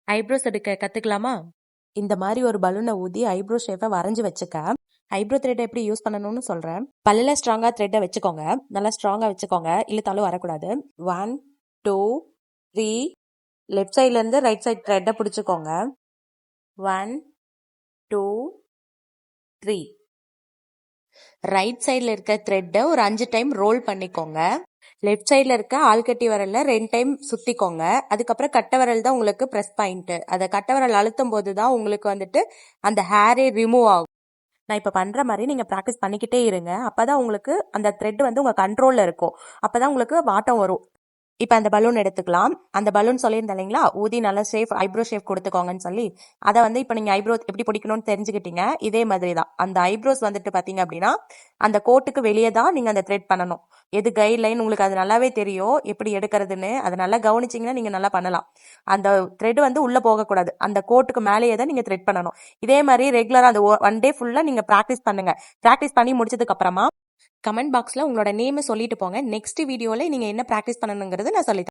Eyebrows எடுக்க கத்துக்கலாமா? இந்த மாதிரி ஒரு பலூனை ஊதி ஐப்ரோ ஷேப்பை வரைஞ்சி வச்சுக்க. ஐப்ரோ த்ரெட்டை எப்படி யூஸ் பண்ணணும்னு சொல்றேன். பல்லுல ஸ்ட்ராங்கா த்ரெட்டை வச்சுக்கோங்க. நல்லா ஸ்ட்ராங்கா வச்சுக்கோங்க, இழுத்தாலும் வரக்கூடாது. 1 2 3 லெஃப்ட் சைட்ல இருந்து ரைட் சைட் த்ரெட்டை பிடிச்சுக்கோங்க. 1 2 3 ரைட் சைட்ல இருக்க த்ரெட்டை ஒரு 5 டைம் ரோல் பண்ணிக்கோங்க. லெஃப்ட் சைட்ல இருக்க ஆள்கட்டி விரல்ல 2 டைம் சுத்திக்கோங்க. அதுக்கப்புறம் கட்டை விரல் தான் உங்களுக்கு ப்ரெஸ் பாயிண்ட். அதை கட்டை விரல் அழுத்தும் போது தான் உங்களுக்கு வந்துட்டு அந்த ஹேரே ரிமூவ் ஆகும். நான் இப்ப பண்ற மாதிரி நீங்க ப்ராக்டிஸ் பண்ணிக்கிட்டே இருங்க. அப்பதான் உங்களுக்கு அந்த த்ரெட் வந்து உங்க கண்ட்ரோல்ல இருக்கும். அப்பதான் உங்களுக்கு வாட்டம் வரும். இப்ப அந்த பலூன் எடுத்துக்கலாம். அந்த பலூன் சொல்லியிருந்தேன் இல்லைங்களா, ஊதி நல்ல ஷேப் ஐப்ரோ ஷேப் கொடுத்துக்கோங்கன்னு சொல்லி. அதை வந்து இப்ப நீங்க ஐப்ரோ எப்படி பிடிக்கணும்னு தெரிஞ்சுக்கிட்டீங்க. இதே மாதிரி தான் அந்த ஐப்ரோஸ் வந்துட்டு பாத்தீங்க அப்படின்னா அந்த கோட்டுக்கு வெளியே தான் நீங்க அந்த த்ரெட் பண்ணணும். எது கைட்லைன் உங்களுக்கு அது நல்லாவே தெரியும் எப்படி எடுக்கிறதுன்னு. அதை நல்லா கவனிச்சிங்கன்னா நீங்க நல்லா பண்ணலாம். அந்த த்ரெட் வந்து உள்ள போகக்கூடாது. அந்த கோட்டுக்கு மேலேயே தான் நீங்க த்ரெட் பண்ணணும். இதே மாதிரி ரெகுலரா அந்த 1 டே ஃபுல்லா நீங்க ப்ராக்டிஸ் பண்ணுங்க. ப்ராக்டிஸ் பண்ணி முடிச்சதுக்கு அப்புறமா கமெண்ட் பாக்ஸ்ல உங்களோட நேம் சொல்லிட்டு போங்க. நெக்ஸ்ட் வீடியோல நீங்க என்ன ப்ராக்டிஸ் பண்ணணுங்கிறது நான் சொல்லி